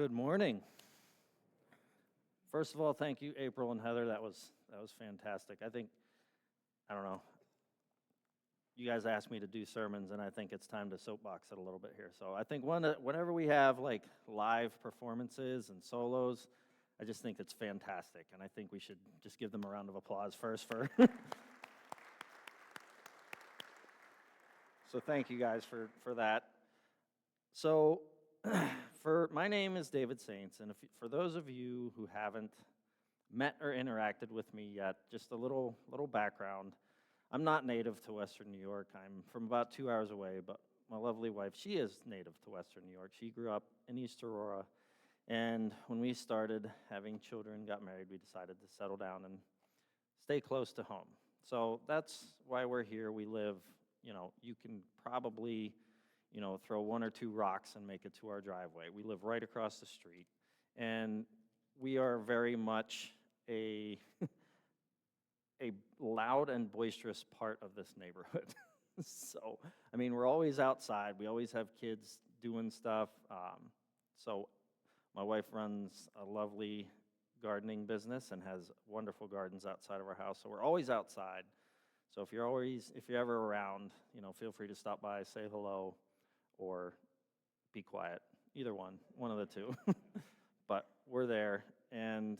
Good morning. First of all, thank you, April and Heather. That was fantastic. I don't know. You guys asked me to do sermons, and I think it's time to soapbox it a little bit here. So I think whenever we have like live performances and solos, I just think it's fantastic, and I think we should just give them a round of applause first for. So thank you guys for that. So. My name is David Saintz, and for those of you who haven't met or interacted with me yet, just a little background. I'm not native to Western New York. I'm from about 2 hours away, but my lovely wife, she is native to Western New York. She grew up in East Aurora, and when we started having children, got married, we decided to settle down and stay close to home. So that's why we're here. We live, you can probably throw one or two rocks and make it to our driveway. We live right across the street, and we are very much a loud and boisterous part of this neighborhood. So, we're always outside. We always have kids doing stuff. So my wife runs a lovely gardening business and has wonderful gardens outside of our house, so we're always outside. So if you're ever around, feel free to stop by, say hello, or be quiet, either one of the two. But we're there, and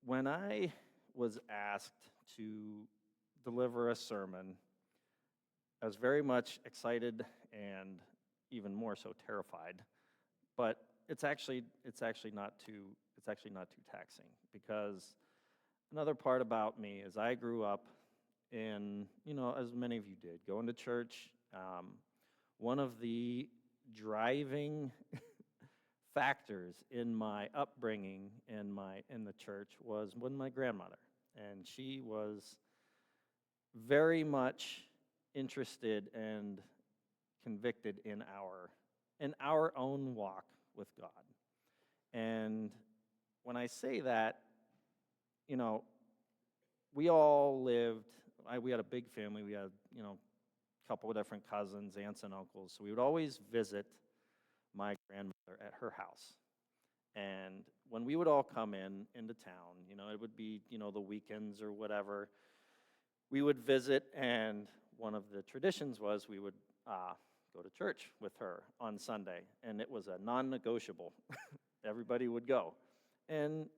when I was asked to deliver a sermon, I was very much excited and even more so terrified. But it's actually not too taxing, because another part about me is I grew up in, as many of you did, going to church. One of the driving factors in my upbringing in the church was when my grandmother, and she was very much interested and convicted in our own walk with God. And when I say that, we all lived. We had a big family. We had couple of different cousins, aunts, and uncles. So we would always visit my grandmother at her house. And when we would all come into town, it would be, the weekends or whatever, we would visit, and one of the traditions was we would go to church with her on Sunday, and it was a non-negotiable. Everybody would go. And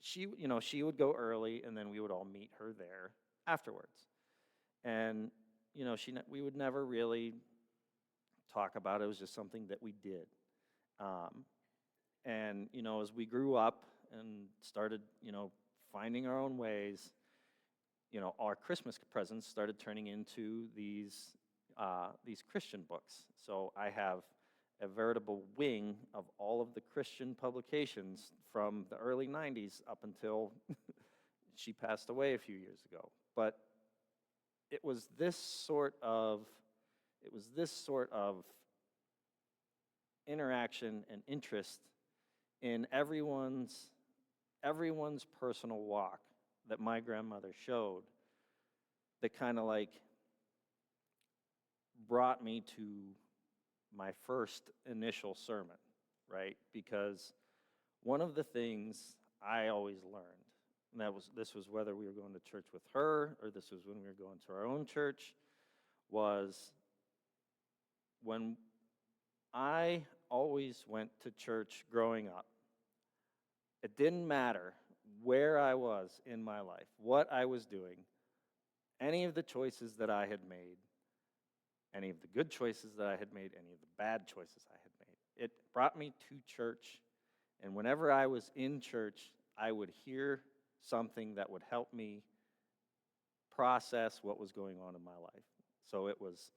she would go early, and then we would all meet her there afterwards. And we would never really talk about it. It was just something that we did. And, as we grew up and started, finding our own ways, our Christmas presents started turning into these Christian books. So I have a veritable wing of all of the Christian publications from the early 90s up until she passed away a few years ago. But it was this sort of interaction and interest in everyone's personal walk that my grandmother showed that kind of brought me to my first initial sermon, right? Because one of the things I always learned, and this was whether we were going to church with her or this was when we were going to our own church, was when I always went to church growing up, it didn't matter where I was in my life, what I was doing, any of the choices that I had made, any of the good choices that I had made, any of the bad choices I had made. It brought me to church, and whenever I was in church, I would hear something that would help me process what was going on in my life. So it was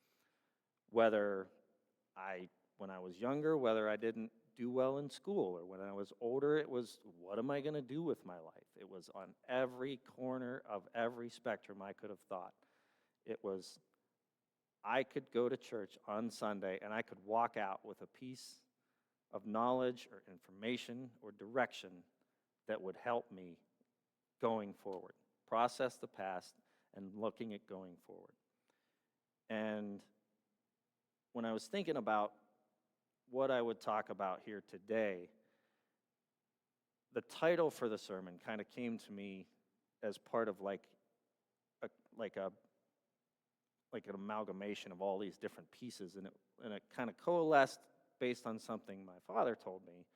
when I was younger, whether I didn't do well in school, or when I was older, it was, what am I going to do with my life? It was on every corner of every spectrum I could have thought. It was, I could go to church on Sunday, and I could walk out with a piece of knowledge or information or direction that would help me going forward, process the past, and looking at going forward. And when I was thinking about what I would talk about here today, the title for the sermon kind of came to me as part of like an amalgamation of all these different pieces, and it kind of coalesced based on something my father told me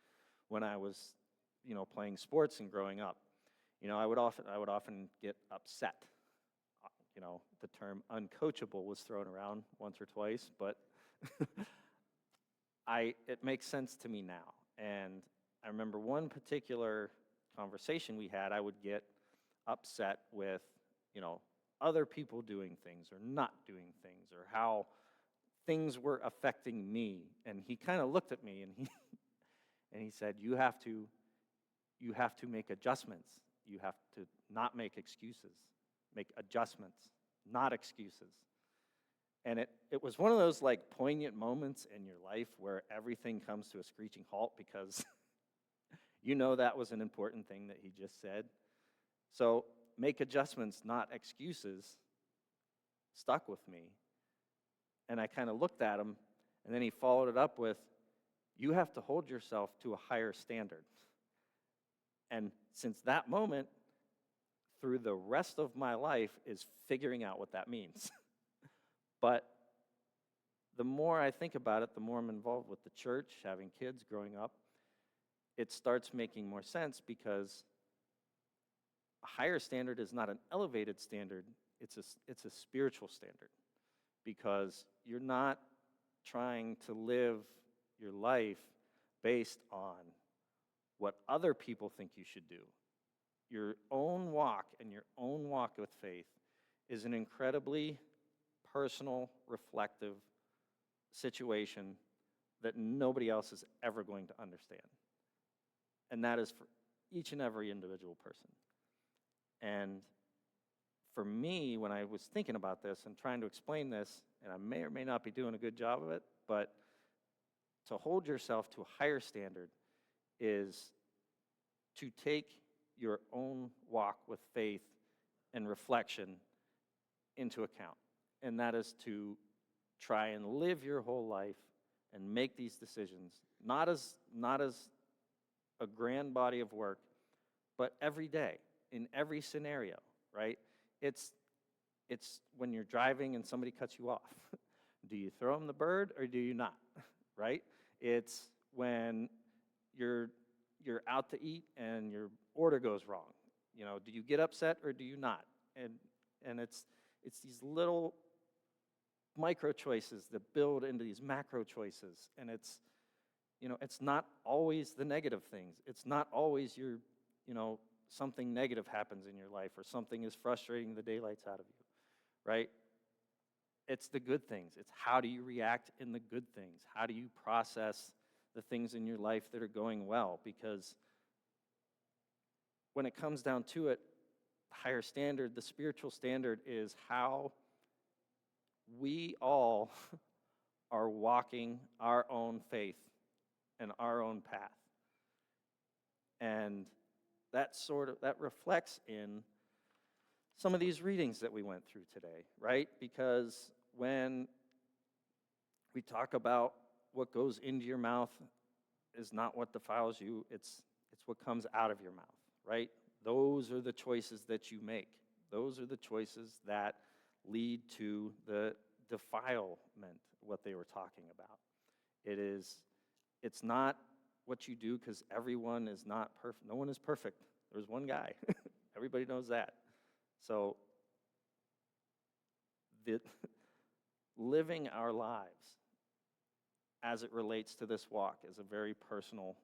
when I was, playing sports and growing up. I would often get upset. The term uncoachable was thrown around once or twice, but it makes sense to me now. And I remember one particular conversation we had, I would get upset with, other people doing things or not doing things, or how things were affecting me. And he kind of looked at me and he said, you have to make adjustments. You have to not make excuses. Make adjustments, not excuses. And it was one of those like poignant moments in your life where everything comes to a screeching halt, because that was an important thing that he just said. So make adjustments, not excuses, stuck with me. And I kind of looked at him, and then he followed it up with, you have to hold yourself to a higher standard. And since that moment, through the rest of my life is figuring out what that means. But the more I think about it, the more I'm involved with the church, having kids, growing up, it starts making more sense, because a higher standard is not an elevated standard, it's a spiritual standard, because you're not trying to live your life based on what other people think you should do. Your own walk and your own walk with faith is an incredibly personal, reflective situation that nobody else is ever going to understand. And that is for each and every individual person. And for me, when I was thinking about this and trying to explain this, and I may or may not be doing a good job of it, but to hold yourself to a higher standard is to take your own walk with faith and reflection into account. And that is to try and live your whole life and make these decisions, not as a grand body of work, but every day, in every scenario, right? It's when you're driving and somebody cuts you off. Do you throw them the bird or do you not, right? It's when you're out to eat and your order goes wrong. Do you get upset or do you not? And it's these little micro choices that build into these macro choices. And it's not always the negative things. It's not always something negative happens in your life or something is frustrating the daylights out of you, right? It's the good things. It's how do you react in the good things? How do you process the things in your life that are going well? Because when it comes down to it, the higher standard, the spiritual standard, is how we all are walking our own faith and our own path. And that reflects in some of these readings that we went through today, right? Because when we talk about what goes into your mouth is not what defiles you, it's what comes out of your mouth, right? Those are the choices that you make. Those are the choices that lead to the defilement, what they were talking about. It's not what you do, because everyone is not perfect. No one is perfect. There's one guy. Everybody knows that. So living our lives as it relates to this walk is a very personal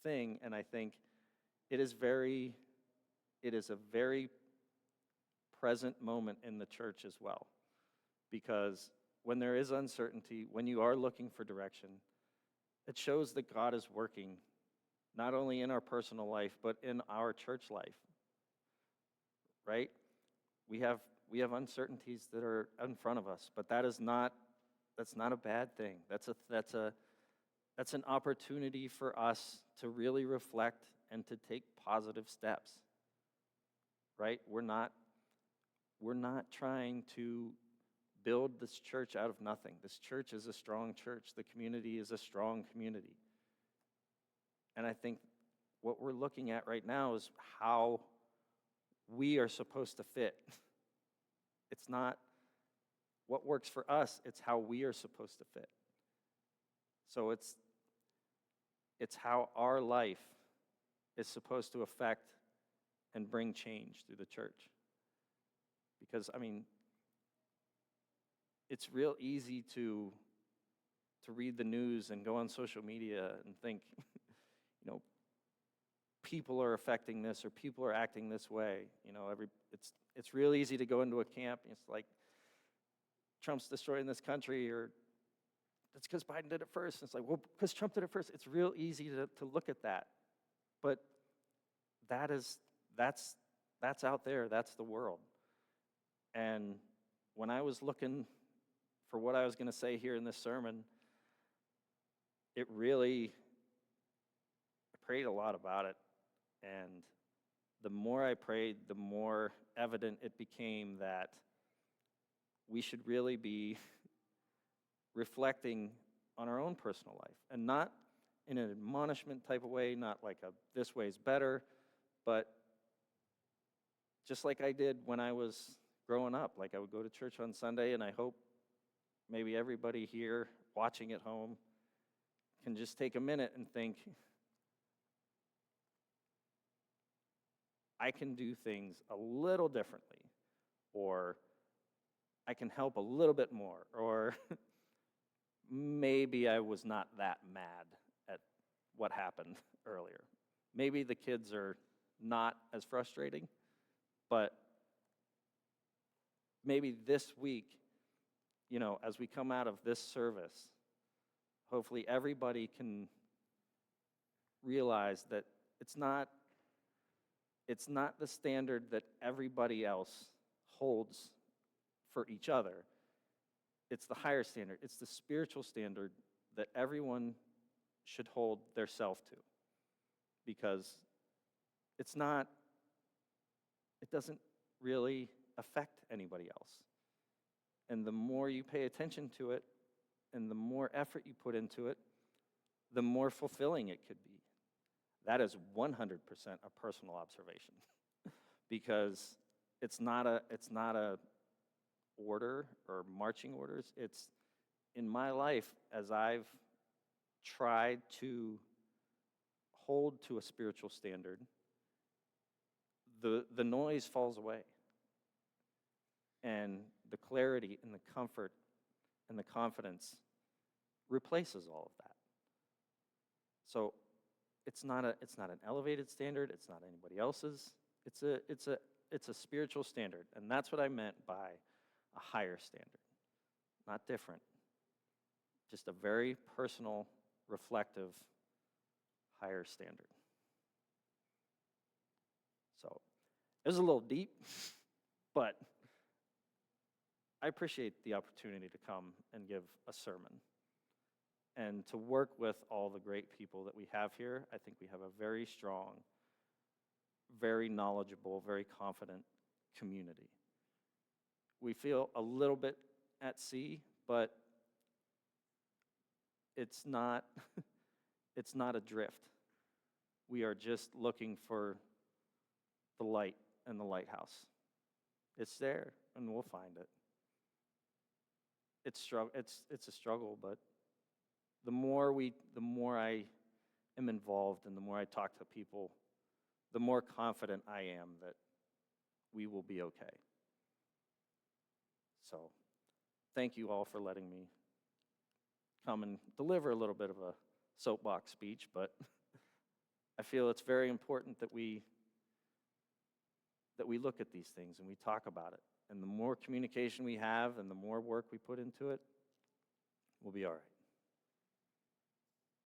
thing, and I think it is a very present moment in the church as well. Because when there is uncertainty, when you are looking for direction, it shows that God is working not only in our personal life, but in our church life, right? We have uncertainties that are in front of us, but that's not a bad thing. That's an opportunity for us to really reflect and to take positive steps, right? We're not trying to build this church out of nothing. This church is a strong church. The community is a strong community. And I think what we're looking at right now is how we are supposed to fit. It's not what works for us, it's how we are supposed to fit. So it's how our life is supposed to affect and bring change through the church. Because, it's real easy to read the news and go on social media and think, people are affecting this or people are acting this way. It's real easy to go into a camp and it's like, Trump's destroying this country, or it's because Biden did it first. And it's like, well, because Trump did it first. It's real easy to look at that. But that's out there. That's the world. And when I was looking for what I was going to say here in this sermon, I prayed a lot about it. And the more I prayed, the more evident it became that we should really be reflecting on our own personal life, and not in an admonishment type of way, not like this way is better, but just like I did when I was growing up. Like I would go to church on Sunday, and I hope maybe everybody here watching at home can just take a minute and think, I can do things a little differently, or I can help a little bit more, or maybe I was not that mad at what happened earlier. Maybe the kids are not as frustrating, but maybe this week, as we come out of this service, hopefully everybody can realize that it's not the standard that everybody else holds for each other. It's the higher standard. It's the spiritual standard that everyone should hold their self to. Because it doesn't really affect anybody else. And the more you pay attention to it, and the more effort you put into it, the more fulfilling it could be. That is 100% a personal observation. Because it's not a order or marching orders. It's in my life, as I've tried to hold to a spiritual standard, the noise falls away. And the clarity and the comfort and the confidence replaces all of that. So it's not an elevated standard, it's not anybody else's. It's a spiritual standard, and that's what I meant by a higher standard. Not different. Just a very personal, reflective, higher standard. So, it was a little deep, but I appreciate the opportunity to come and give a sermon and to work with all the great people that we have here. I think we have a very strong, very knowledgeable, very confident community. We feel a little bit at sea, but it's not adrift. We are just looking for the light and the lighthouse. It's there, and we'll find it. It's a struggle, but the more I am involved and the more I talk to people, the more confident I am that we will be okay. So, thank you all for letting me come and deliver a little bit of a soapbox speech, but I feel it's very important that we look at these things and we talk about it. And the more communication we have and the more work we put into it, we'll be all right.